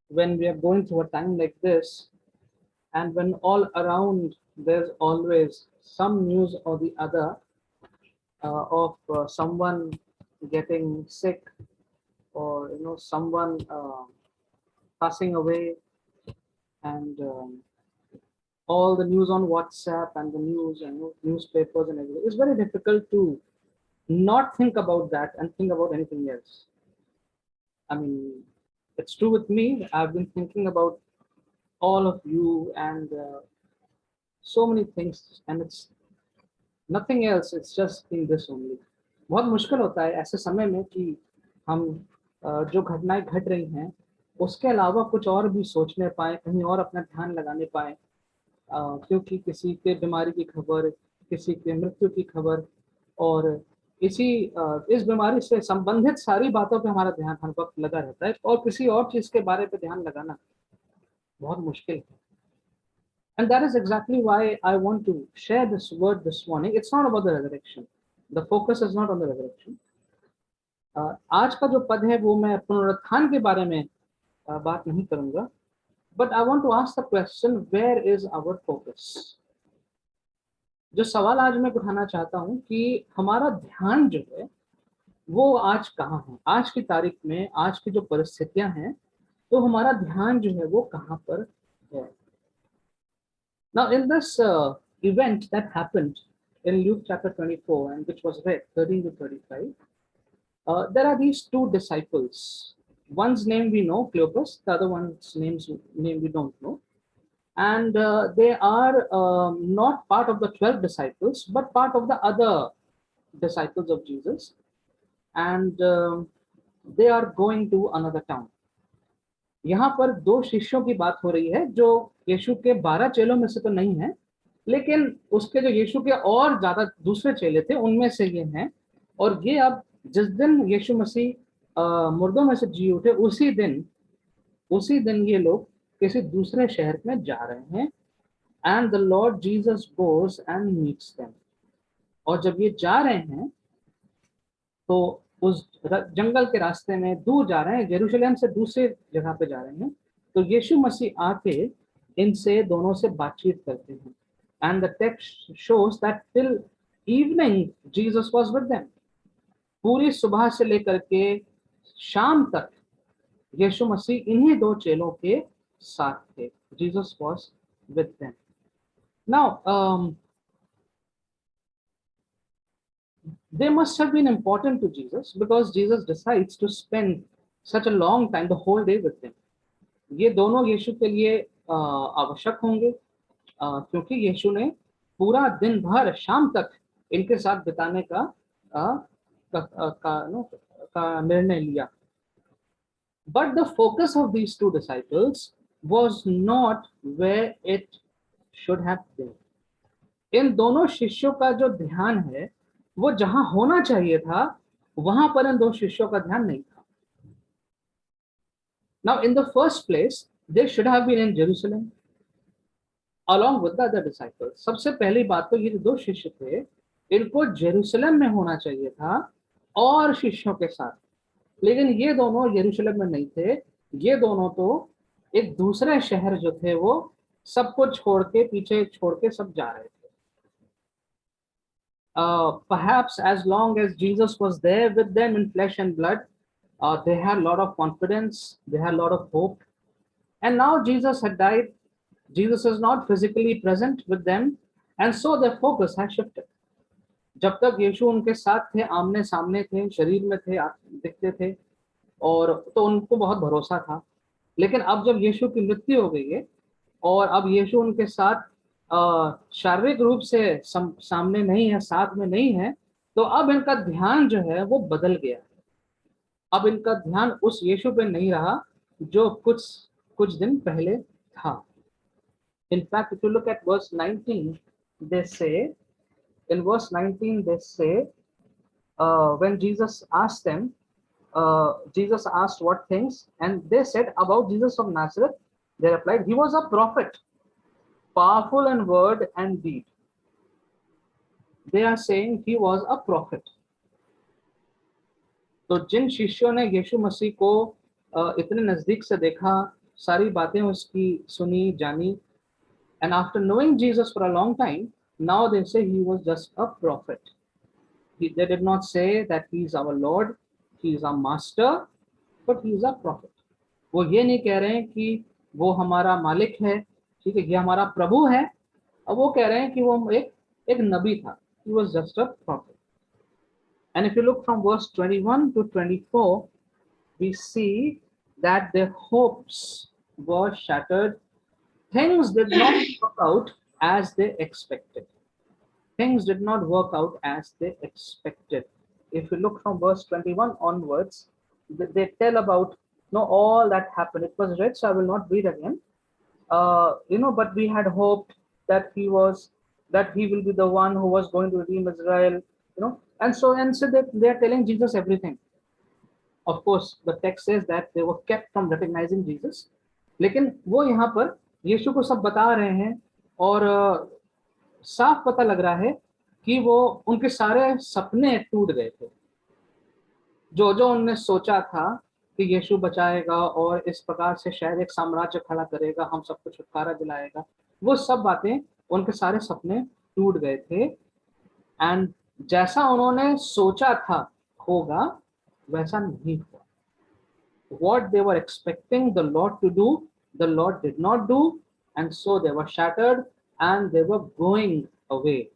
when we are going through a time like this, and when all around there's always some news or the other of someone getting sick, or someone passing away, and all the news on WhatsApp and the news and newspapers and everything, it's very difficult to not think about that and think about anything else. I mean, it's true with me. I've been thinking about all of you and so many things, and it's nothing else. It's just in this only. बहुत मुश्किल होता है ऐसे समय में कि हम जो घटनाएं घट रही हैं उसके अलावा कुछ और भी सोचने पाए, कहीं और अपना ध्यान लगाने पाए, क्योंकि किसी के बीमारी की खबर, किसी के मृत्यु की खबर, और इस बीमारी से संबंधित सारी बातों पे हमारा ध्यान हर वक्त लगा रहता है, और किसी और चीज के बारे पे ध्यान लगाना बहुत मुश्किल है. And that is exactly why I want to share this word this morning. It's not about the resurrection. The focus is not on the resurrection. आज का जो पद है वो मैं पुनरुत्थान के बारे में बात नहीं करूंगा. But I want to ask the question, where is our focus? जो सवाल आज मैं उठाना चाहता हूं कि हमारा ध्यान जो है वो आज कहाँ है, आज की तारीख में, आज की जो परिस्थितियां हैं, तो हमारा ध्यान जो है वो कहाँ पर है. Now, in this event that happened in Luke chapter 24, and which was read 13 to 35, there are these two disciples. One's name we know, Cleopas, the other one's name we don't know. And they are not part of the 12 disciples, but part of the other disciples of Jesus. And they are going to another town. यहाँ पर दो शिष्यों की बात हो रही है जो यीशु के 12 चेलों में से तो नहीं है, लेकिन उसके जो यीशु के और ज्यादा दूसरे चेले थे उनमें से ये हैं. और ये अब जिस दिन यीशु मसीह मुर्दों में से जी उठे उसी दिन ये लोग किसी दूसरे शहर में जा रहे हैं. And the Lord Jesus goes and meets them. और जब ये जा रहे हैं तो उस जंगल के रास्ते में दूर जा रहे हैं, यरूशलेम से दूसरे जगह पे जा रहे हैं, तो यीशु मसीह आके इनसे दोनों से बातचीत करते हैं. And the text shows that till evening Jesus was with them. पूरी सुबह से लेकर के शाम तक यीशु मसीह इन्हीं दो चेलों के साथ थे. Jesus was with them. Now they must have been important to Jesus, because Jesus decides to spend such a long time, the whole day with them. ये दोनों यीशु के लिए आवश्यक होंगे, क्योंकि यीशु ने पूरा दिन भर शाम तक इनके साथ बिताने का निर्णय लिया. But the focus of these two disciples was not where it should have been. इन दोनों शिष्यों का जो ध्यान है वो जहां होना चाहिए था वहां पर इन दो शिष्यों का ध्यान नहीं था. Now, in the first place, they should have been in Jerusalem along with the other disciples. सबसे पहली बात तो ये जो दो शिष्य थे इनको जेरूसलम में होना चाहिए था और शिष्यों के साथ, लेकिन ये दोनों यरूशलेम में नहीं थे. ये दोनों तो एक दूसरे शहर जो थे वो सबको छोड़ के, पीछे छोड़ के सब जा रहे थे. Perhaps as long as Jesus was there with them in flesh and blood, they had a lot of confidence, they had a lot of hope. And now Jesus had died. Jesus is not physically present with them, and so their focus has shifted. जब तक यीशु उनके साथ थे, आमने सामने थे, शरीर में थे, दिखते थे, और तो उनको बहुत भरोसा था. लेकिन अब जब यीशु की मृत्यु हो गई है और अब यीशु उनके साथ शारीरिक रूप से सामने नहीं है, साथ में नहीं है, तो अब इनका ध्यान जो है वो बदल गया. अब इनका ध्यान उस यीशु पे नहीं रहा जो कुछ दिन पहले था. In fact, if you look at verse 19, they say, in verse 19 they say, when Jesus asked them, Jesus asked what things, and they said about Jesus of Nazareth, they replied, he was a prophet, powerful in word and deed. They are saying he was a prophet. तो जिन शिष्यों ने यीशु मसीह को इतने नजदीक से देखा, सारी बातें उसकी सुनी जानी, and after knowing Jesus for a long time, now they say he was just a prophet. They did not say that he is our Lord, he is our master, but he is a prophet. वो ये नहीं कह रहे हैं कि वो हमारा मालिक है, ठीक है, ये हमारा प्रभु है, अब वो कह रहे हैं कि वो एक नबी था. He was just a prophet. And if you look from verse 21 to 24, we see that their hopes were shattered. Things did not work out as they expected. Things did not work out as they expected. If you look from verse 21 onwards, they tell about all that happened. It was read, so I will not read again. But we had hoped that he will be the one who was going to redeem Israel, and so they are telling Jesus everything. Of course, the text says that they were kept from recognizing Jesus. लेकिन वो यहाँ पर यीशु को सब बता रहे हैं और साफ पता लग रहा है कि वो उनके सारे सपने टूट गए थे. जो उन्होंने सोचा था कि यीशु बचाएगा और इस प्रकार से शायद एक साम्राज्य खड़ा करेगा, हम सबको छुटकारा दिलाएगा, वो सब बातें, उनके सारे सपने टूट गए थे. एंड जैसा उन्होंने सोचा था होगा वैसा नहीं हुआ. What they were expecting the Lord to do, the Lord did not do, and so they were shattered and they were going away.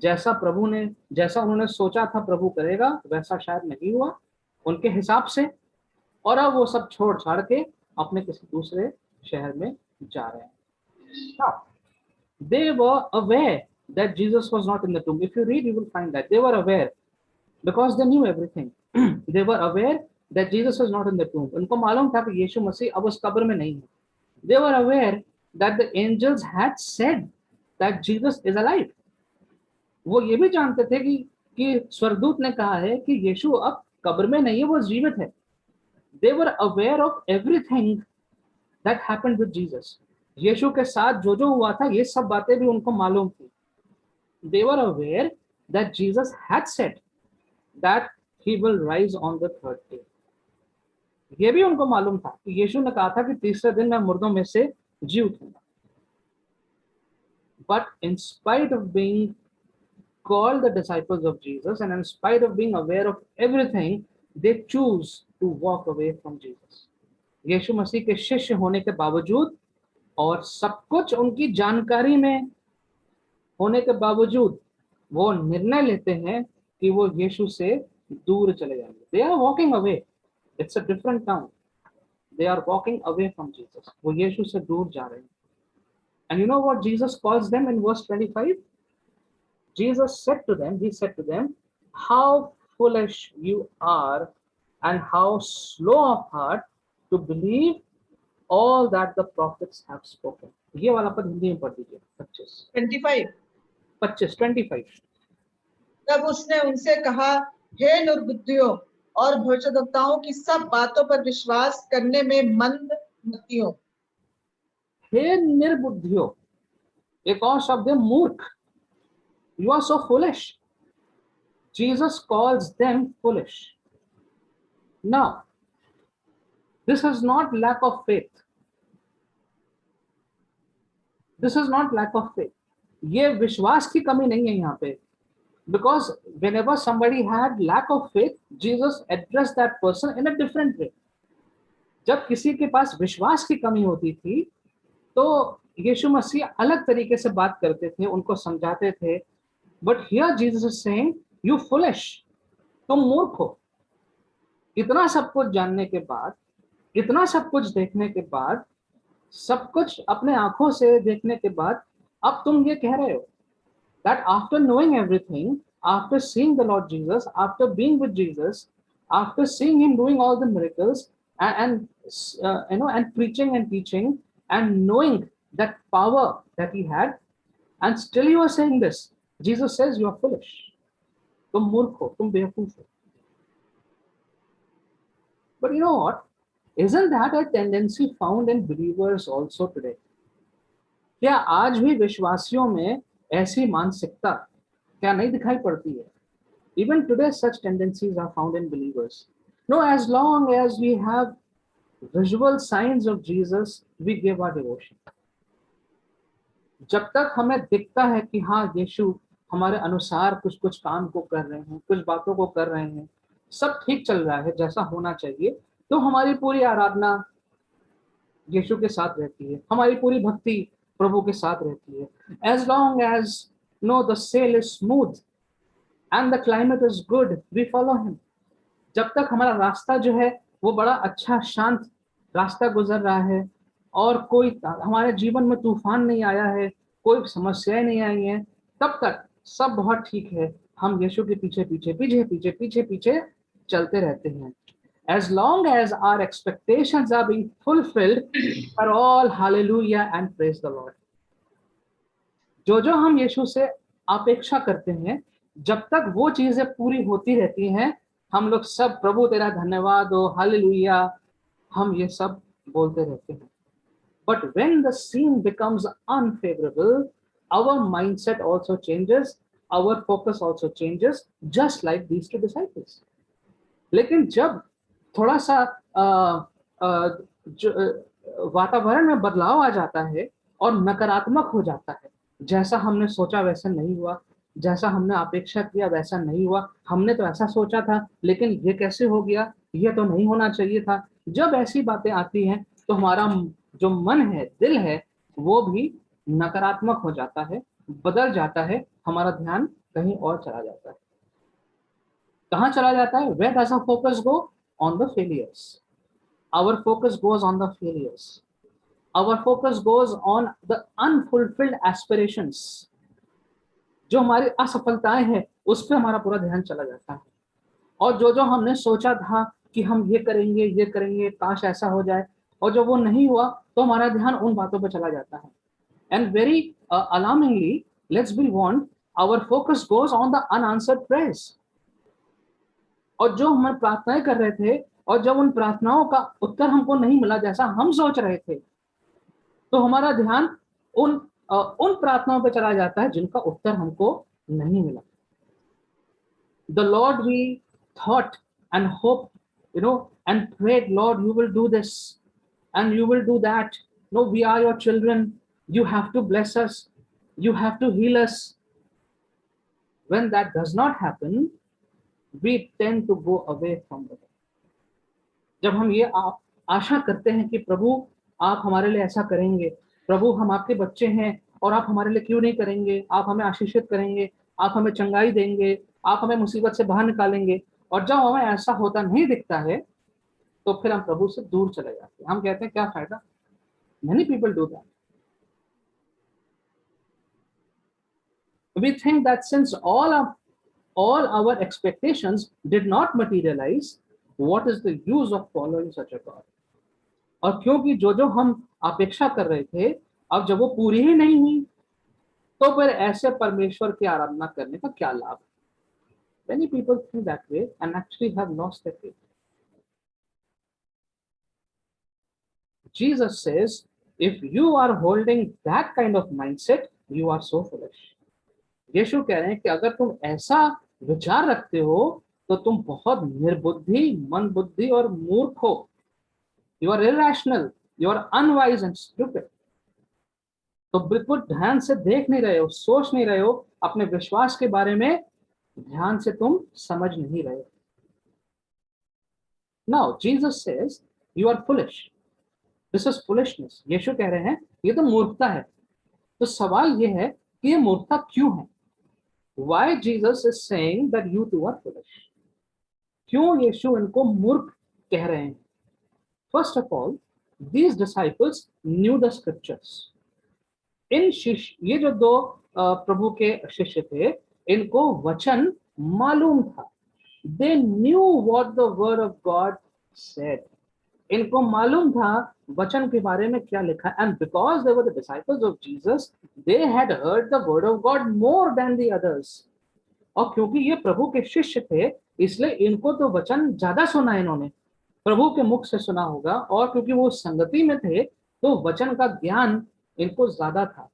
जैसा उन्होंने सोचा था प्रभु करेगा वैसा शायद नहीं हुआ उनके हिसाब से, और अब वो सब छोड़ छाड़ के अपने किसी दूसरे शहर में जा रहे हैं. Now, they were aware that Jesus was not in the tomb. If you read, you will find that they were aware because they knew everything. They were aware that Jesus was not in the tomb. उनको मालूम था कि यीशु मसीह अब उस कब्र में नहीं है. They were aware that the angels had said that Jesus is alive. वो ये भी जानते थे कि स्वर्गदूत ने कहा है कि यीशु अब कब्र में नहीं है, वो जीवित है. They were aware of everything that happened with Jesus. यीशु के साथ जो हुआ था ये सब बातें भी उनको मालूम थी. They were aware that Jesus had said that he will rise on the third day. ये भी उनको मालूम था कि यीशु ने कहा था कि तीसरे दिन मैं मुर्दों में से जी उठूंगा. But in spite of being called the disciples of Jesus and in spite of being aware of everything, they choose to walk away from Jesus. यीशु मसीह के शिष्य होने के बावजूद और सब कुछ उनकी जानकारी में होने के बावजूद वो निर्णय लेते हैं कि वो यीशु से दूर चले जाएंगे. They are walking away. It's a different town. They are walking away from Jesus. वो यीशु से दूर जा रहे हैं. And you know what Jesus calls them in verse 25? Jesus said to them, how foolish you are and how slow of heart to believe all that the prophets have spoken. ये वाला पद हिंदी में पढ़ दीजिए. 25. तब उसने उनसे कहा, हे निर्बुद्धियों और भविष्यद्वक्ताओं की सब बातों पर विश्वास करने में मंद मतियों. हे निर्बुद्धियों, एक और शब्द है मूर्ख. You are so foolish. Jesus calls them foolish. Now, this is not lack of faith. This is not lack of faith. ये विश्वास की कमी नहीं है यहाँ पे. Because whenever somebody had lack of faith, Jesus addressed that person in a different way. जब किसी के पास विश्वास की कमी होती थी तो यीशु मसीह अलग तरीके से बात करते थे, उनको समझाते थे. But here Jesus is saying, you foolish, तुम मूर्ख हो. इतना सब कुछ जानने के बाद, इतना सब कुछ देखने के बाद, सब कुछ अपने आंखों से देखने के बाद, अब तुम ये कह रहे हो that after knowing everything, after seeing the Lord Jesus, after being with Jesus, after seeing him doing all the miracles and preaching and teaching and knowing that power that he had, and still you are saying this. Jesus says you are foolish. तुम मूर्ख हो, तुम बेवकूफ हो. But you know what? Isn't that a tendency found in believers also today? क्या आज भी विश्वासियों में ऐसी मानसिकता क्या नहीं दिखाई पड़ती है? Even today such tendencies are found in believers. No, as long as we have visual signs of Jesus, we give our devotion. जब तक हमें दिखता है कि हाँ यीशु हमारे अनुसार कुछ कुछ काम को कर रहे हैं, कुछ बातों को कर रहे हैं, सब ठीक चल रहा है जैसा होना चाहिए, तो हमारी पूरी आराधना यीशु के साथ रहती है, हमारी पूरी भक्ति प्रभु के साथ रहती है. As long as the sail is smooth and the climate is good, we follow him. जब तक हमारा रास्ता जो है वो बड़ा अच्छा शांत रास्ता गुजर रहा है और कोई हमारे जीवन में तूफान नहीं आया है, कोई समस्याएं नहीं आई हैं, तब तक सब बहुत ठीक है. हम यीशु के पीछे पीछे पीछे पीछे पीछे पीछे चलते रहते हैं. As long as our expectations are being fulfilled, are all hallelujah and praise the Lord. जो हम यीशु से अपेक्षा करते हैं, जब तक वो चीजें पूरी होती रहती हैं, हम लोग सब प्रभु तेरा धन्यवाद हो, हालेलुया, हम ये सब बोलते रहते हैं. But when the scene becomes unfavorable, our mindset also changes, our focus also changes, just like these two disciples. लेकिन जब थोड़ा सा वातावरण में बदलाव आ जाता है और नकारात्मक हो जाता है, जैसा हमने सोचा वैसा नहीं हुआ, जैसा हमने अपेक्षा किया वैसा नहीं हुआ, हमने तो ऐसा सोचा था लेकिन ये कैसे हो गया, ये तो नहीं होना चाहिए था. जब ऐसी बातें आती हैं तो हमारा जो मन है, दिल है, वो भी नकारात्मक हो जाता है, बदल जाता है, हमारा ध्यान कहीं और चला जाता है. कहाँ चला जाता है? Where does our focus go? On the failures. Our focus goes on the failures. Our focus goes on the unfulfilled aspirations. जो हमारी असफलताएं हैं उस पर हमारा पूरा ध्यान चला जाता है. और जो हमने सोचा था कि हम ये करेंगे, काश ऐसा हो जाए, और जब वो नहीं हुआ तो हमारा ध्यान उन बातों पर चला जाता है. And very alarmingly, let's be warned, our focus goes on the unanswered prayers. और जो हम प्रार्थनाएं कर रहे थे और जब उन प्रार्थनाओं का उत्तर हमको नहीं मिला जैसा हम सोच रहे थे, तो हमारा ध्यान उन प्रार्थनाओं पे चला जाता है जिनका उत्तर हमको नहीं मिला. The Lord we thought and hoped, and prayed, Lord, you will do this and you will do that. No, we are your children. You have to bless us. You have to heal us. When that does not happen, we tend to go away from the Lord. जब हम ये आशा करते हैं कि प्रभु आप हमारे लिए ऐसा करेंगे, प्रभु हम आपके बच्चे हैं और आप हमारे लिए क्यों नहीं करेंगे, आप हमें आशीषित करेंगे, आप हमें चंगाई देंगे, आप हमें मुसीबत से बाहर निकालेंगे, और जब हमें ऐसा होता नहीं दिखता है तो फिर हम प्रभु से दूर चले जाते हैं. हम कहते हैं क्या फायदा. Many people do that. We think that since all our expectations did not materialize, what is the use of following such a God? और क्योंकि जो हम अपेक्षा कर रहे थे, अब जब वो पूरी ही नहीं हुई, तो फिर ऐसे परमेश्वर की आराधना करने का क्या लाभ? Many people think that way and actually have lost their faith. Jesus says, if you are holding that kind of mindset, you are so foolish. यीशु कह रहे हैं कि अगर तुम ऐसा विचार रखते हो तो तुम बहुत निर्बुद्धि, मंदबुद्धि और मूर्ख हो. You are irrational, you are unwise and stupid. तो बिल्कुल ध्यान से देख नहीं रहे हो, सोच नहीं रहे हो, अपने विश्वास के बारे में ध्यान से तुम समझ नहीं रहे. Now Jesus says you are foolish. This is foolishness. यीशु कह रहे हैं ये तो मूर्खता है. तो सवाल ये है कि ये मूर्खता क्यों है? Why Jesus is saying that you two are foolish? क्यों यीशु इनको मूर्ख कह रहे हैं? First of all, these disciples knew the scriptures. इन शिष्य, ये जो दो प्रभु के शिष्य थे, इनको वचन मालूम था. They knew what the word of God said. इनको मालूम था वचन के बारे में क्या लिखा. And because they were the disciples of Jesus, they had heard the word of God more than the others. और क्योंकि ये प्रभु के शिष्य थे, इसलिए इनको तो वचन ज्यादा सुना इन्होंने, प्रभु के मुख से सुना होगा, और क्योंकि वो संगति में थे तो वचन का ज्ञान इनको ज्यादा था.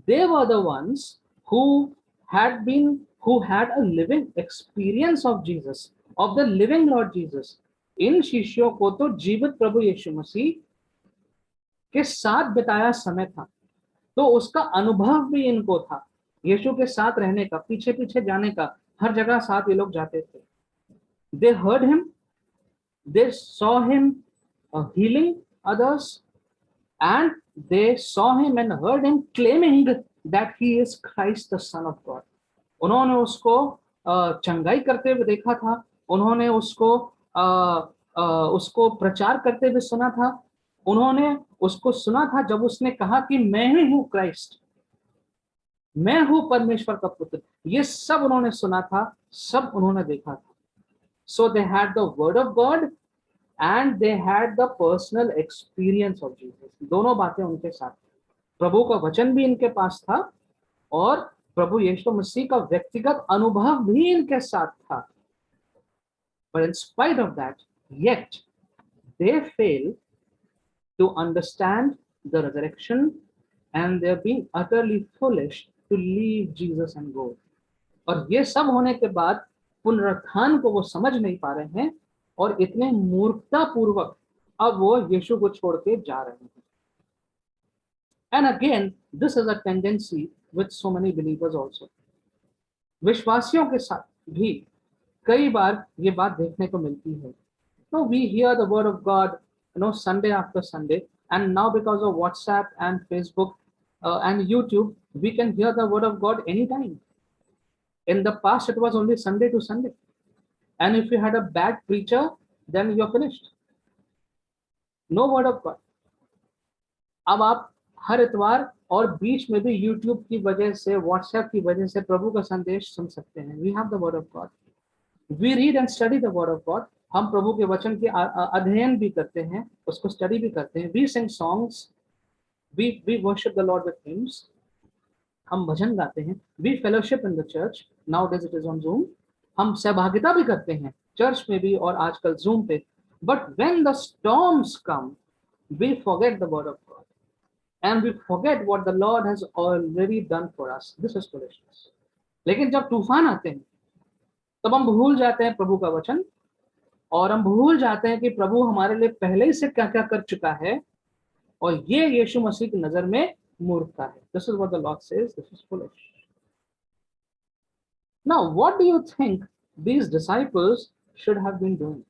They were the ones who had a living experience of Jesus, of the living Lord Jesus. इन शिष्यों को तो जीवित प्रभु यीशु मसीह के साथ बिताया समय था, तो उसका अनुभव भी इनको था, यीशु के साथ रहने का, पीछे पीछे जाने का, हर जगह साथ ये लोग जाते थे। दे heard him, they saw him healing others, and they saw him and heard him claiming that he is Christ the Son of God. उन्होंने उसको चंगाई करते हुए देखा था, उन्होंने उसको प्रचार करते हुए सुना था, उन्होंने उसको सुना था जब उसने कहा कि मैं ही हूं क्राइस्ट, मैं हूं परमेश्वर का पुत्र। ये सब उन्होंने सुना था, सब उन्होंने देखा था। So they had the word of God and they had the personal experience of Jesus. दोनों बातें उनके साथ, प्रभु का वचन भी इनके पास था और प्रभु यीशु मसीह का व्यक्तिगत अनुभव भी इनके साथ था। But in spite of that, yet they fail to understand the resurrection and they're being utterly foolish to leave Jesus and go. और ये सब होने के बाद पुनरुत्थान को वो समझ नहीं पा रहे हैं और इतने मूर्खता पूर्वक अब वो यीशु को छोड़ के जा रहे हैं। And again this is a tendency with so many believers also. विश्वासियों के साथ भी कई बार ये बात देखने को मिलती है। No we hear the word of God Sunday after Sunday, and now because of WhatsApp and Facebook and YouTube we can hear the word of God any time. In the past it was only Sunday to Sunday, and if you had a bad preacher then you're finished, no word of God. अब आप हर इतवार और बीच में भी YouTube की वजह से, WhatsApp की वजह से प्रभु का संदेश सुन सकते हैं। We have the word of God, we read and study the word of God. हम प्रभु के वचन के अध्ययन भी करते हैं, उसको स्टडी भी करते हैं। We sing songs, we worship the Lord with hymns, हम भजन गाते हैं। We fellowship in the church, nowadays it is on Zoom, हम सहभागिता भी करते हैं चर्च में भी और आजकल जूम पे। But when the storms come we forget the word of God and we forget what the Lord has already done for us. This is foolishness. लेकिन जब तूफान आते हैं तब हम भूल जाते हैं प्रभु का वचन और हम भूल जाते हैं कि प्रभु हमारे लिए पहले ही से क्या क्या कर चुका है, और ये यीशु मसीह की नजर में मूर्खता है। This is what the Lord says, this is foolish. Now, what do you think these disciples should have been doing?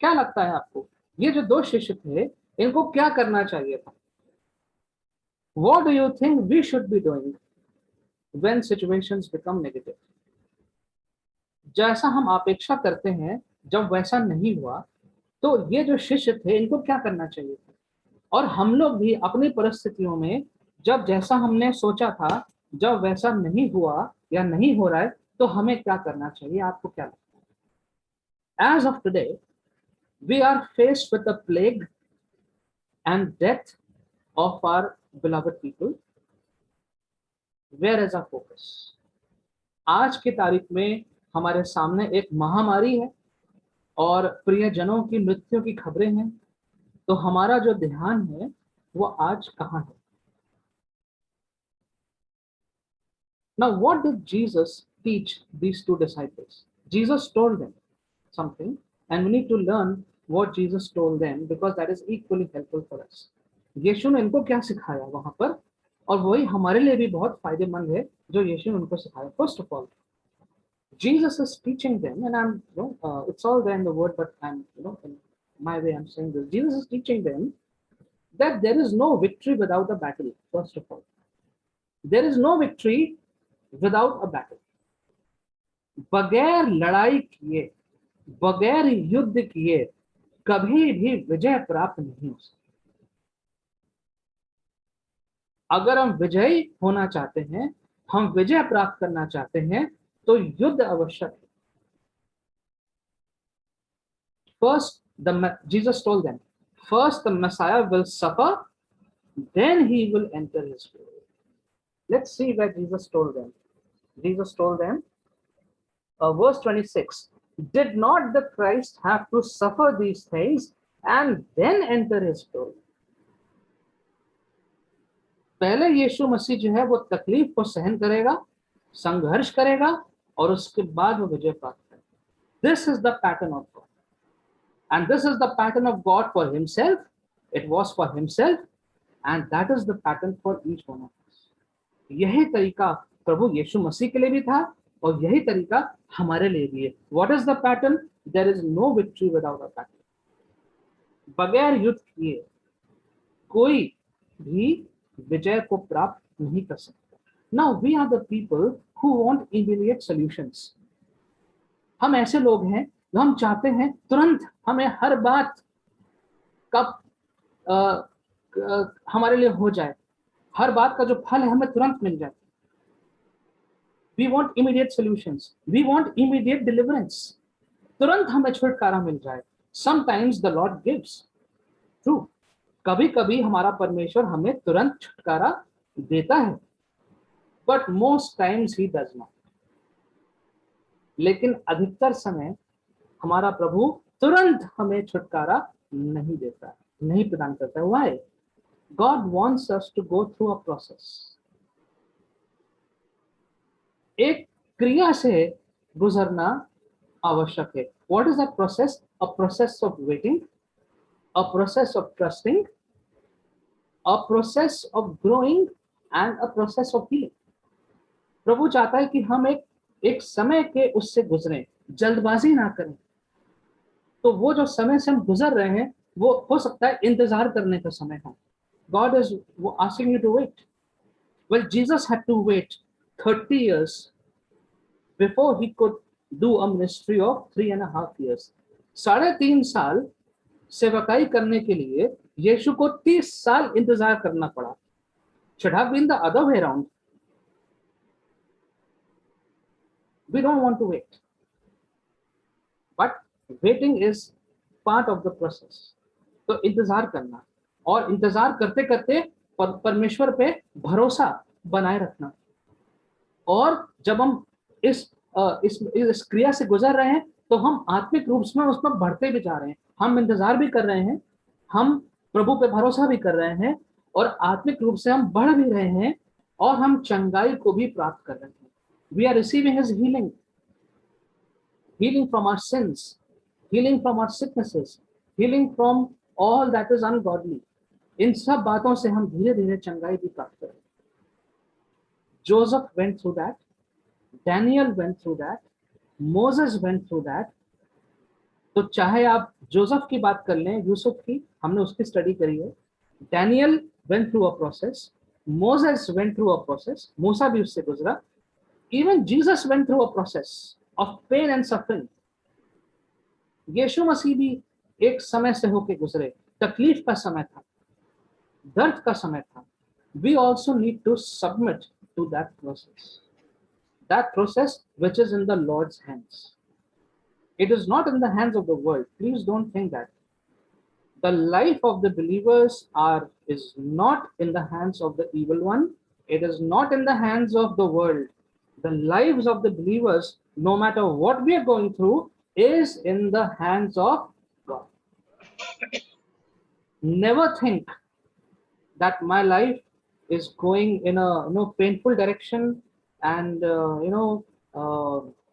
क्या लगता है आपको ये जो दो शिष्य थे इनको क्या करना चाहिए था? What do you think we should be doing when situations become negative? जैसा हम अपेक्षा करते हैं जब वैसा नहीं हुआ, तो ये जो शिष्य थे इनको क्या करना चाहिए था? और हम लोग भी अपनी परिस्थितियों में जब जैसा हमने सोचा था जब वैसा नहीं हुआ या नहीं हो रहा है, तो हमें क्या करना चाहिए? आपको क्या लगता है? As of today, we are faced with the plague and death of our beloved people. Where is our focus? आज की तारीख में हमारे सामने एक महामारी है और प्रियजनों की मृत्यु की खबरें हैं, तो हमारा जो ध्यान है वो आज कहाँ है? Now, what did Jesus teach these two disciples? Jesus told them something, and we need to learn what Jesus told them because that is equally helpful for us. यीशु ने इनको क्या सिखाया वहां पर, और वही हमारे लिए भी बहुत फायदेमंद है जो यीशु ने उनको सिखाया। First of all, Jesus is teaching them, and I'm, it's all there in the word, but I'm, in my way I'm saying this. Jesus is teaching them that there is no victory without a battle. First of all, there is no victory without a battle. बगैर लड़ाई किए, बगैर युद्ध किए कभी भी विजय प्राप्त नहीं हो सकती। अगर हम विजयी होना चाहते हैं, हम विजय प्राप्त करना चाहते हैं, तो युद्ध आवश्यक है। First, Jesus told them, first the Messiah will suffer, then he will enter his glory. Let's see where Jesus told them. Jesus told them, verse 26, did not the Christ have to suffer these things and then enter his glory? पहले यीशु मसीह जो है वो तकलीफ को सहन करेगा, संघर्ष करेगा और उसके बाद वो विजय प्राप्त करेगा। This is the pattern of God. And this is the pattern of God for himself. It was for himself, and that is the pattern for each one of us. यही तरीका प्रभु यीशु मसीह के लिए भी था और यही तरीका हमारे लिए भी है. What is the pattern? There is no victory without a pattern. बगैर युद्ध किए कोई भी विजय को प्राप्त नहीं कर सकता. Now we are the people who want immediate solutions. हम ऐसे लोग हैं जो हम चाहते हैं तुरंत हमें हर बात कब हमारे लिए हो जाए, हर बात का जो फल है हमें तुरंत मिल जाए. We want immediate solutions. We want immediate deliverance. तुरंत हमें छुटकारा मिल जाए. Sometimes the Lord gives. True. कभी कभी हमारा परमेश्वर हमें तुरंत छुटकारा देता है. But most times he does not. लेकिन अधिकतर समय हमारा प्रभु तुरंत हमें छुटकारा नहीं देता, नहीं प्रदान करता. Why? God wants us to go through a process. एक क्रिया से गुजरना आवश्यक है. What is that process? A process of waiting, a process of trusting, a process of growing, and a process of healing. प्रभु चाहता है कि हम एक समय के उससे गुजरें, जल्दबाजी ना करें. तो वो जो समय से हम गुजर रहे हैं वो हो सकता है इंतजार करने का समय है. God is asking you to wait. Well, Jesus had to wait 30 years before he could do a ministry of 3.5 years. 3.5 साल सेवकाई करने के लिए यीशु को 30 साल इंतजार करना पड़ा. Should have been the other way around. We don't want to wait, but waiting is part of the process. तो इंतजार करना और इंतजार करते करते परमेश्वर पे भरोसा बनाए रखना. और जब हम इस क्रिया से गुजर रहे हैं तो हम आत्मिक रूप में उसमें बढ़ते भी जा रहे हैं. हम इंतजार भी कर रहे हैं, हम प्रभु पे भरोसा भी कर रहे हैं और आत्मिक रूप से हम बढ़ भी रहे हैं और हम चंगाई को भी प्राप्त कर रहे हैं. We are receiving his healing, healing from our sins, healing from our sicknesses, healing from all that is ungodly. इन सब बातों से हम धीरे धीरे चंगाई भी प्राप्त करें. Joseph went through that, Daniel went through that, Moses went through that. तो चाहे आप जोसेफ की बात कर लें, यूसुफ की, हमने उसकी स्टडी करी है. Daniel went through a process, Moses went through a process, मूसा भी उससे गुजरा. Even Jesus went through a process of pain and suffering. यीशु मसीह भी एक समय से होके गुजरे. तकलीफ का समय था, दर्द का समय था. We also need to submit to that process which is in the Lord's hands. It is not in the hands of the world. Please don't think that. The life of the believers is not in the hands of the evil one. It is not in the hands of the world. The lives of the believers, no matter what we are going through, is in the hands of God. Never think that my life is going in a painful direction and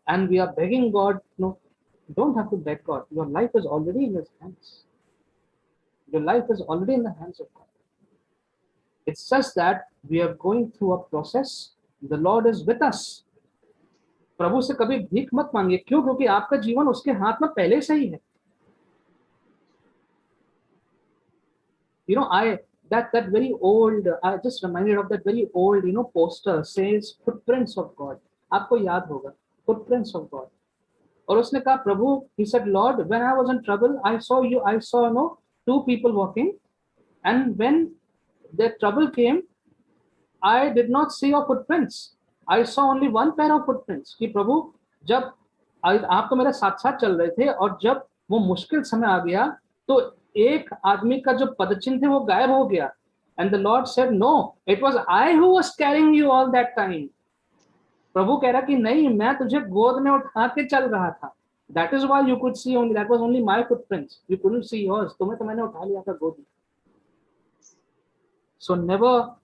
and we are begging God. No, you don't have to beg God. Your life is already in his hands. Your life is already in the hands of God. It's just that we are going through a process. The Lord is with us. प्रभु से कभी भीख मत मांगिए. क्यों? क्योंकि आपका जीवन उसके हाथ में पहले से ही है. That very old, I just reminded of that very old, poster says footprints of God. आपको याद होगा, footprints of God. और उसने कहा, प्रभु, he said, Lord, when I was in trouble, I saw two people walking, and when the trouble came, I did not see your footprints. I saw only one pair of footprints. कि प्रभु, जब आप तो मेरे साथ साथ चल रहे थे और जब वो मुश्किल समय आ गया तो एक आदमी का जो पदचिन्ह थे वो गायब हो गया. And the Lord said, no, it was I who was carrying you all that time. प्रभु कह रहा कि नहीं, मैं तुझे गोद में उठा के चल रहा था. That is why you could see only, that was only my footprints. You couldn't see yours. तुम्हें तो मैंने उठा लिया था गोद में. So never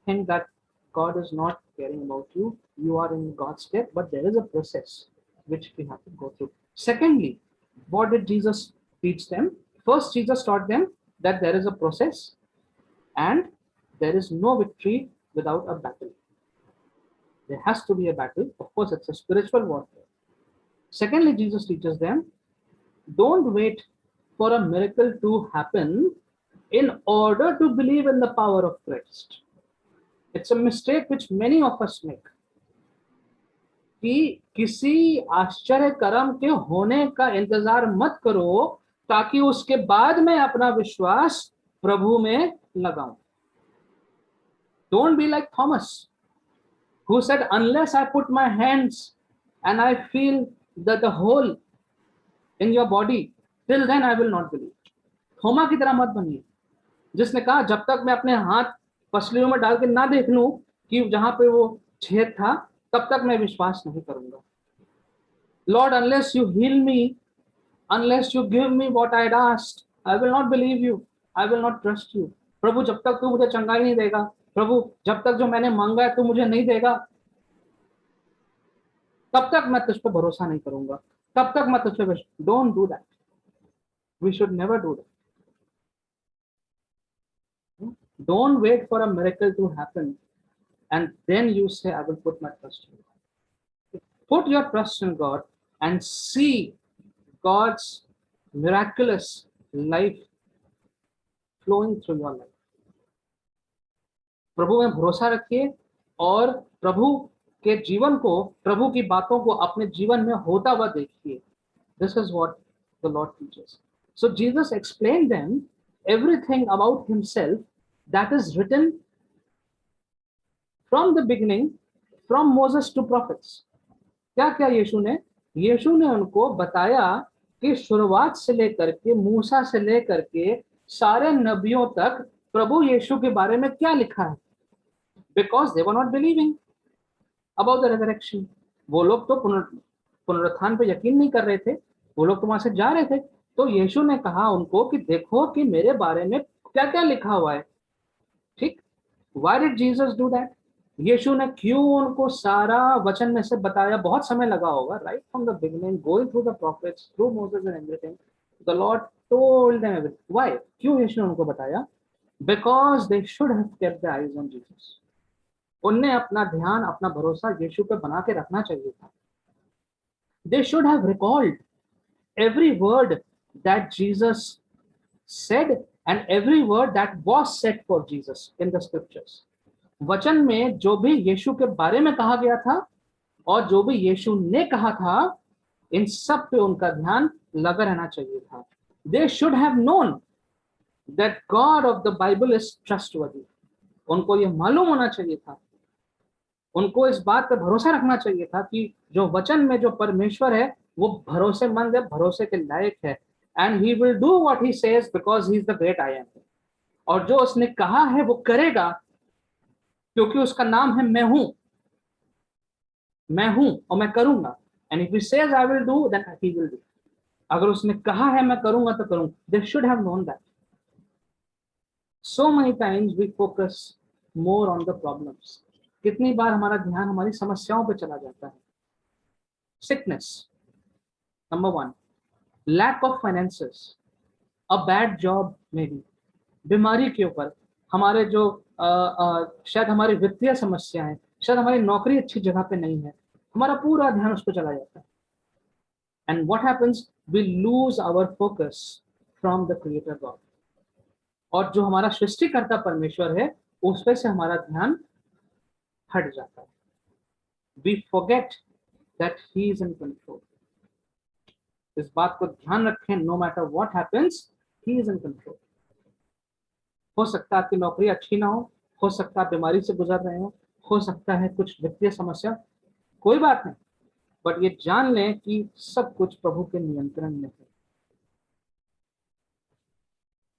think that God is not caring about you. You are in God's step, but there is a process which we have to go through. Secondly, What did Jesus teach them? First, Jesus taught them that there is a process and there is no victory without a battle. There has to be a battle. Of course, it's a spiritual warfare. Secondly, Jesus teaches them, don't wait for a miracle to happen in order to believe in the power of Christ. It's a mistake which many of us make. कि किसी आश्चर्य कर्म के होने का इंतजार मत करो ताकि उसके बाद मैं अपना विश्वास प्रभु में लगाऊं. Don't be like Thomas, who said, unless I put my hands and I feel that the hole in your body, till then I will not believe. थोमा की तरह मत बनिए, जिसने कहा जब तक मैं अपने हाथ पसलियों में डाल के ना देख लूं कि जहां पे वो छेद था, तब तक मैं विश्वास नहीं करूंगा. Lord, unless you heal me, unless you give me what I had asked, I will not believe you. I will not trust you. प्रभु जब तक तू मुझे चंगाई नहीं देगा, प्रभु जब तक जो मैंने मांगा है तू मुझे नहीं देगा, तब तक मैं तुझ पर भरोसा नहीं करूंगा, तब तक मैं तुझ पे. Don't do that. We should never do that. Don't wait for a miracle to happen and then you say, I will put my trust in God. Put your trust in God and see God's miraculous life flowing through your life. प्रभु में भरोसा रखिए और प्रभु के जीवन को, प्रभु की बातों को अपने जीवन में होता हुआ देखिए. This is what the Lord teaches. So Jesus explained them everything about himself that is written from the beginning, from Moses to prophets. क्या क्या यीशु ने उनको बताया कि शुरुआत से लेकर के, मूसा से लेकर के सारे नबियों तक प्रभु यीशु के बारे में क्या लिखा है. Because they were not believing about the resurrection. वो लोग तो पुनरुत्थान पे यकीन नहीं कर रहे थे, वो लोग तो वहां से जा रहे थे. तो यीशु ने कहा उनको कि देखो कि मेरे बारे में क्या क्या लिखा हुआ है. ठीक. Why did Jesus do that? यीशु ने क्यों उनको सारा वचन में से बताया. बहुत समय लगा होगा, right from the beginning, going through the prophets, through Moses and everything. The Lord told them everything. Why? क्यों यीशु ने उनको बताया? Because they should have kept their eyes on Jesus. उन्हें अपना ध्यान, अपना भरोसा यीशु पे बना के रखना चाहिए था. They should have recalled every word that Jesus said and every word that was said for Jesus in the scriptures. वचन में जो भी यीशु के बारे में कहा गया था और जो भी यीशु ने कहा था, इन सब पे उनका ध्यान लगा रहना चाहिए था. They should have known that God of the Bible is trustworthy. उनको ये मालूम होना चाहिए था, उनको इस बात पर भरोसा रखना चाहिए था कि जो वचन में जो परमेश्वर है वो भरोसेमंद है, भरोसे के लायक है. And he will do what he says because he is the great I am. और जो उसने कहा है वो करेगा क्योंकि उसका नाम है मैं हूं और मैं करूंगा. And if he says I will do, then he will do. अगर उसने कहा है मैं करूंगा तो करूंगा. They should have known that. So many times we focus more on the problems. कितनी बार हमारा ध्यान हमारी समस्याओं पे चला जाता है. Sickness, number one. Lack of finances, a bad job maybe. बीमारी के ऊपर, हमारे जो शायद हमारी वित्तीय समस्या है, शायद हमारी नौकरी अच्छी जगह पे नहीं है, हमारा पूरा ध्यान उस पर चला जाता है. And what happens? We lose our focus from the Creator God. और जो हमारा सृष्टिकर्ता परमेश्वर है उस पे से हमारा ध्यान हट जाता है. We forget that he is in control. इस बात को ध्यान रखें, no matter what happens, he is in control. हो सकता है आपकी नौकरी अच्छी ना हो सकता है बीमारी से गुजर रहे हो सकता है कुछ वित्तीय समस्या, कोई बात नहीं, बट ये जान लें कि सब कुछ प्रभु के नियंत्रण में है.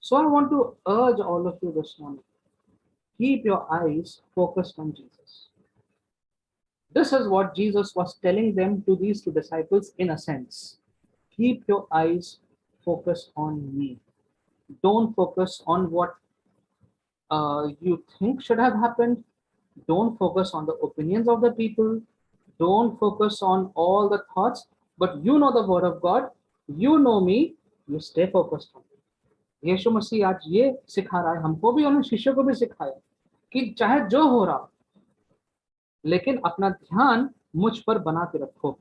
So I want to urge all of you this morning, keep your eyes focused on Jesus. This is what Jesus was telling them to these two disciples in a sense. Keep your eyes focused on me. Don't focus on what you think should have happened. Don't focus on the opinions of the people. Don't focus on all the thoughts, but you know the word of God. You know me, you stay focused on me. यीशु मसीह आज ये सिखा रहा है हमको भी, उन्होंने शिष्यों को भी सिखाया कि चाहे जो हो रहा हो, लेकिन अपना ध्यान मुझ पर बना के रखो.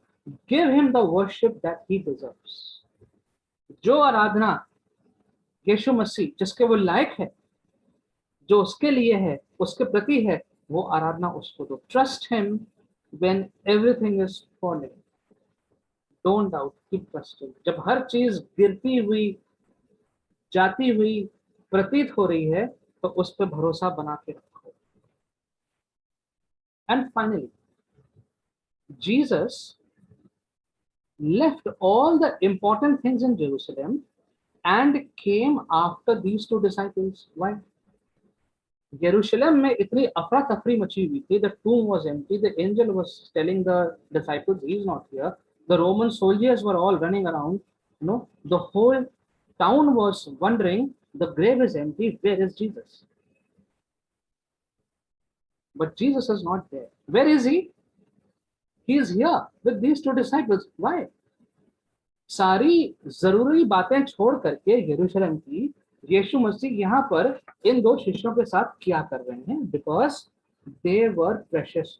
Give him the worship that he deserves. जो आराधना यीशु मसीह जिसके वो लायक है, जो उसके लिए है, उसके प्रति है, वो आराधना उसको दो. Trust him when everything is falling. Don't doubt, keep trusting. जब हर चीज गिरती हुई, जाती हुई प्रतीत हो रही है, तो उस पर भरोसा बना के रखो. And finally, Jesus left all the important things in Jerusalem and came after these two disciples. Why? यरूशलेम में इतनी अफरा तफरी मची हुई थी. The tomb was empty. The angel was telling the disciples, he is not here. The Roman soldiers were all running around. The whole town was wondering, the grave is empty, where is Jesus? But Jesus is not there. Where is he? He is here with these two disciples. Why? सारी जरूरी बातें छोड़ करके यरूशलेम की यीशु मसीह यहाँ पर इन दो शिष्यों के साथ क्या कर रहे हैं? Because they were precious.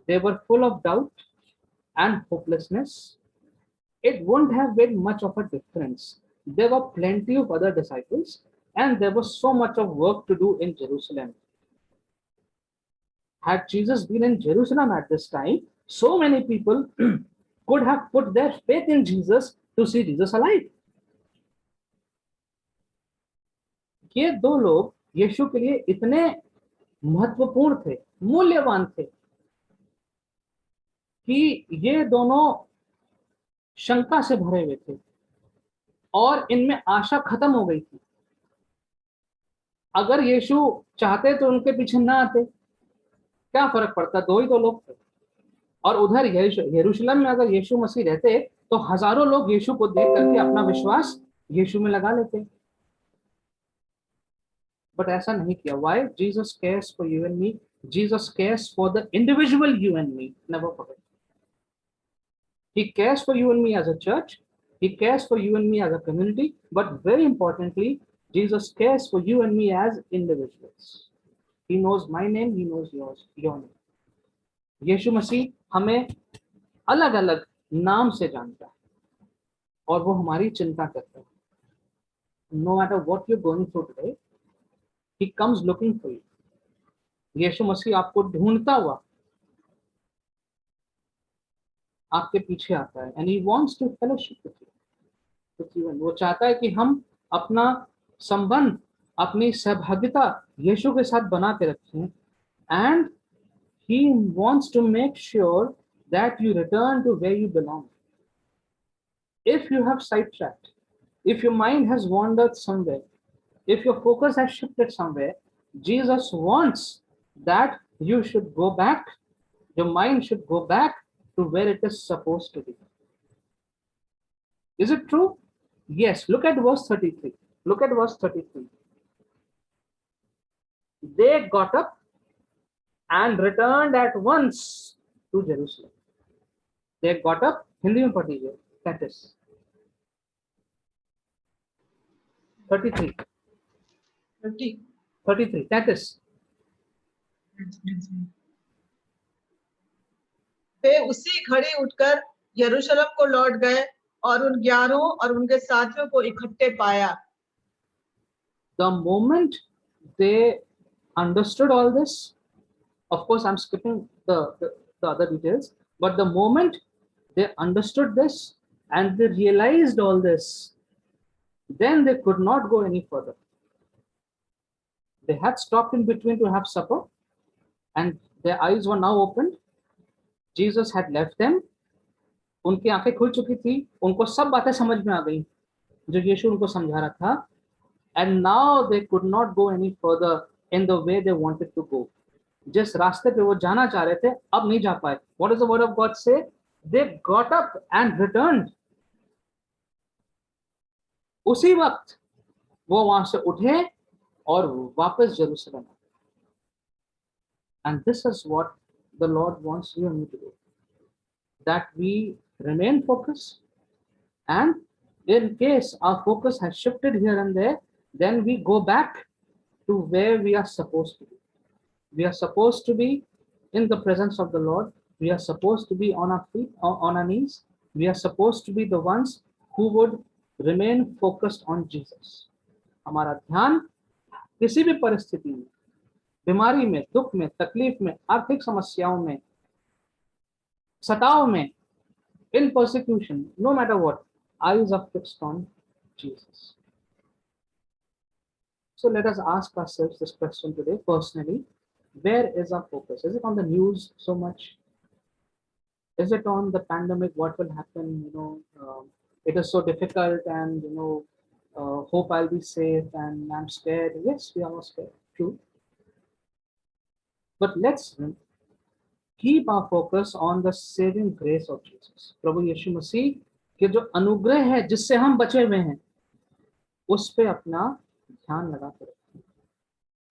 They were full of doubt and hopelessness. It wouldn't have made much of a difference. There were plenty of other disciples, and there was so much of work to do in Jerusalem. Had Jesus been in Jerusalem at this time, so many people could have put their faith in Jesus to see Jesus alive. ये दो लोग यीशु के लिए इतने महत्वपूर्ण थे, मूल्यवान थे, कि ये दोनों शंका से भरे हुए थे और इनमें आशा खत्म हो गई थी. अगर यीशु चाहते तो उनके पीछे ना आते, क्या फर्क पड़ता, दो ही तो लोग थे. और उधर यरूशलेम में अगर यीशु मसीह रहते तो हजारों लोग यीशु को देख करके अपना विश्वास यीशु में लगा लेते. बट ऐसा नहीं किया. Why? Jesus cares for you and me. Jesus cares for the individual you and me. Never forget. He cares for you and me as a church. He cares for you and me as a community. But very importantly, Jesus cares for you and me as individuals. He knows my name. He knows yours, your name. यीशु मसीह हमें अलग अलग नाम से जानता है और वो हमारी चिंता करता है. No matter what you're going through today, He comes looking for you. यीशु मसीह आपको ढूंढता हुआ आपके पीछे आता है. And he wants to fellowship with you. वो चाहता है कि हम अपना संबंध, अपनी सहभागिता यीशु के साथ बना के रखें. And he wants to make sure that you return to where you belong. If you have sidetracked, if your mind has wandered somewhere, if your focus has shifted somewhere, Jesus wants that you should go back, your mind should go back to where it is supposed to be. Is it true? Yes. Look at verse 33. Look at verse 33. They got up and returned at once to Jerusalem. They got up. Hindi में पढ़ लीजिए. That is 33. 33. That is. वे उसी घड़ी उठकर यरूशलेम को लौट गए और उन 11 और उनके साथियों को इकट्ठे पाया. The moment they understood all this, of course I'm skipping the other details, but the moment they understood this and they realized all this, then they could not go any further. They had stopped in between to have supper and their eyes were now opened. Jesus had left them. उनकी आंखें खुल चुकी थी, उनको सब बातें समझ में आ गई जो यीशु उनको समझा रहा था. And now they could not go any further in the way they wanted to go. जिस रास्ते पे वो जाना चाह रहे थे, अब नहीं जा पाए. What does the word of God say? They got up and returned. उसी वक्त वो वहां से उठे और वापस यरूशलेम. And this is what the Lord wants you and me to do. That we remain focused, and in case our focus has shifted here and there, then we go back to where we are supposed to be. We are supposed to be in the presence of the Lord. We are supposed to be on our feet, on our knees. We are supposed to be the ones who would remain focused on Jesus. हमारा ध्यान किसी भी परिस्थिति में, बीमारी में, दुख में, तकलीफ में, आर्थिक समस्याओं में, सताव में, in persecution, no matter what, eyes are fixed on Jesus. So let us ask ourselves this question today personally. Where is our focus? Is it on the news so much? Is it on the pandemic? What will happen? It is so difficult, and hope I'll be safe, and I'm scared. Yes, we are all scared. True. But let's keep our focus on the saving grace of Jesus. प्रभु यीशु मसीह के जो अनुग्रह है जिससे हम बचे हुए हैं, उस पे अपना ध्यान लगा के रखें.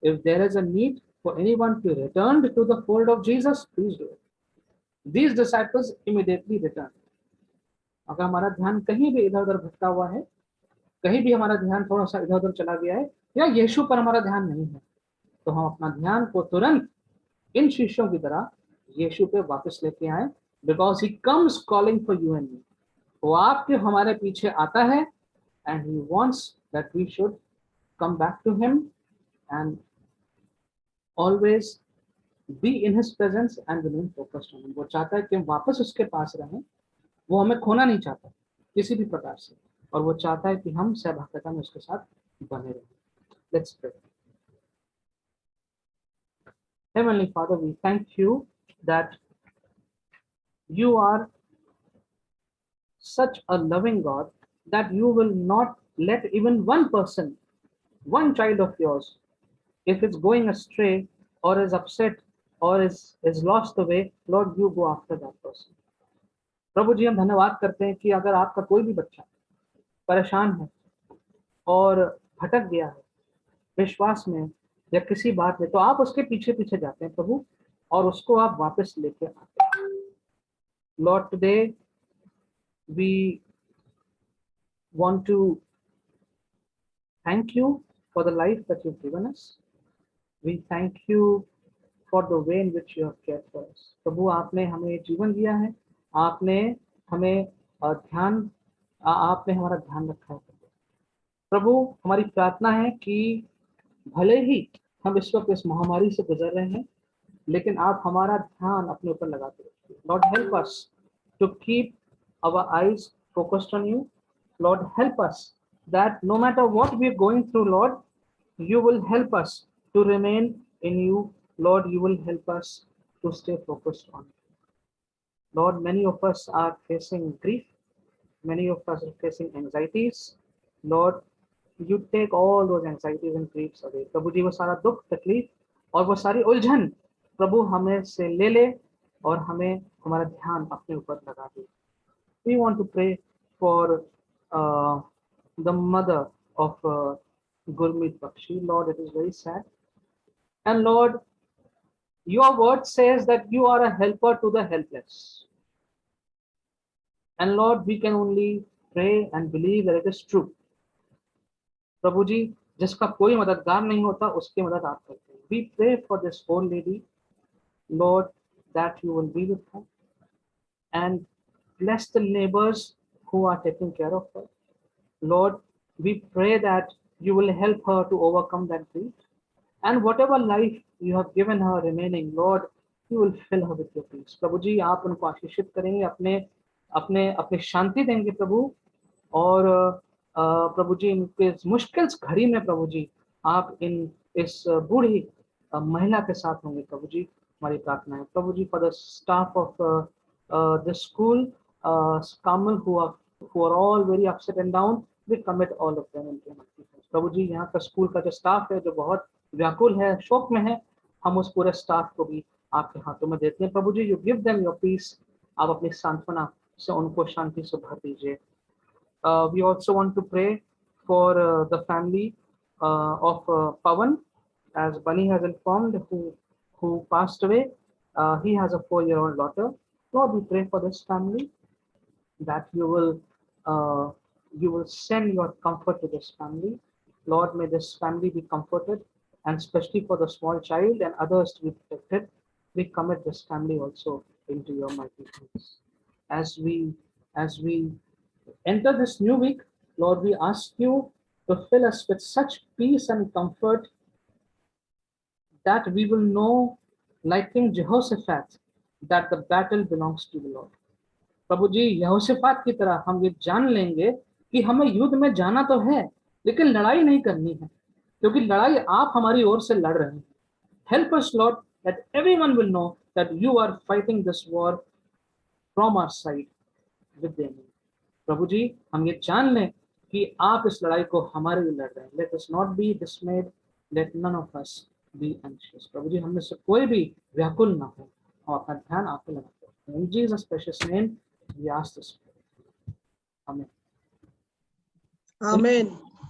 If there is a need for anyone to return to the fold of Jesus, please do it. These disciples immediately returned. अगर हमारा ध्यान कहीं भी इधर उधर भटका हुआ है, कहीं भी हमारा ध्यान थोड़ा सा इधर उधर चला गया है, या यीशु पर हमारा ध्यान नहीं है, तो हम अपना ध्यान को तुरंत इन शिष्यों की तरह यीशु पे वापस लेके आए. Because he comes calling for you and me. वो आपके हमारे पीछे आता है, and he wants that we should come back to him and always be in his presence and remain focused on him. वो चाहता है कि हम वापस उसके पास रहें. वो हमें खोना नहीं चाहता किसी भी प्रकार से, और वो चाहता है कि हम सहभागिता में उसके साथ बने रहें. Let's pray. Heavenly Father, we thank you that you are such a loving God that you will not let even one person, one child of yours, if it's going astray or is upset or is lost the way, Lord, you go after that person. प्रभु जी, हम धन्यवाद करते हैं कि अगर आपका कोई भी बच्चा परेशान है और भटक गया है विश्वास में या किसी बात में, तो आप उसके पीछे पीछे जाते हैं प्रभु, और उसको आप वापस लेके आते हैं. Lord, today we want to thank you for the life that you've given us. We thank you for the way in which you have cared for us. प्रभु, आपने हमें जीवन दिया है, आपने हमें आपने हमारा ध्यान रखा है. प्रभु, हमारी प्रार्थना है कि भले ही हम इस वक्त इस महामारी से गुजर रहे हैं, लेकिन आप हमारा ध्यान अपने ऊपर लगाते रखिए. Lord, help us to keep our eyes focused on you. Lord, help us that no matter what we are going through, Lord, you will help us to remain in you. Lord, you will help us to stay focused on you. Lord, many of us are facing grief. Many of us are facing anxieties. Lord, you take all those anxieties and griefs away. प्रभु जी, वो सारा दुख, तकलीफ और वो सारी उलझन प्रभु हमें से ले ले और हमें हमारा ध्यान अपने ऊपर लगा दे. We want to pray for the mother of Gurmeet Bakshi. Lord, it is very sad. And Lord, your word says that you are a helper to the helpless. And Lord, we can only pray and believe that it is true. प्रभु जी, जिसका कोई मददगार नहीं होता, उसकी मदद आप करते हैं. We pray for this old lady, Lord, that you will be with her and bless the neighbors who are taking care of her. Lord, we pray that you will help her to overcome that grief, and whatever life you have given her remaining, Lord, you will fill her with your peace. प्रभु जी, आप उनको आशीषित करेंगे, अपने अपने अपने शांति देंगे प्रभु, और प्रभु जी, इनके मुश्किल घड़ी में प्रभु जी आप इस बूढ़ी महिला के साथ होंगे प्रभु जी. हमारी प्रार्थना है प्रभु जी, for the staff of the school Carmel who are all very upset and down, we commit all of them into your hands. प्रभु जी, यहाँ का स्कूल का जो स्टाफ है जो बहुत व्याकुल है, शोक में है, हम उस पूरे स्टाफ को भी आपके हाथों में देते हैं प्रभु जी. You give them your peace. आप अपनी सांत्वना से उनको शांति से भर दीजिए. We also want to pray for the family of Pawan, as Bunny has informed, who passed away. He has a 4-year-old daughter. Lord, we pray for this family. that you will send your comfort to this family. Lord, may this family be comforted, and especially for the small child and others to be protected. We commit this family also into your mighty hands. As we enter this new week, Lord, we ask you to fill us with such peace and comfort that we will know, like King Jehoshaphat, that the battle belongs to the Lord. प्रभु जी, यहोशापात की तरह हम ये जान लेंगे कि हमें युद्ध में जाना तो है, लेकिन लड़ाई नहीं करनी है, क्योंकि लड़ाई आप हमारी ओर से लड़ रहे हैं. Help us, Lord, that everyone will know that you are fighting this war from our side with the enemy. प्रभु जी, हम ये जान लें कि आप इस लड़ाई को हमारे लिए लड़ रहे हैं. Let us not be dismayed. Let none of us be anxious. प्रभु जी, हम में से कोई भी व्याकुल ना हो और अपना ध्यान आप पे लगाते हैं. In Jesus' precious name, we ask this. Amen. Amen.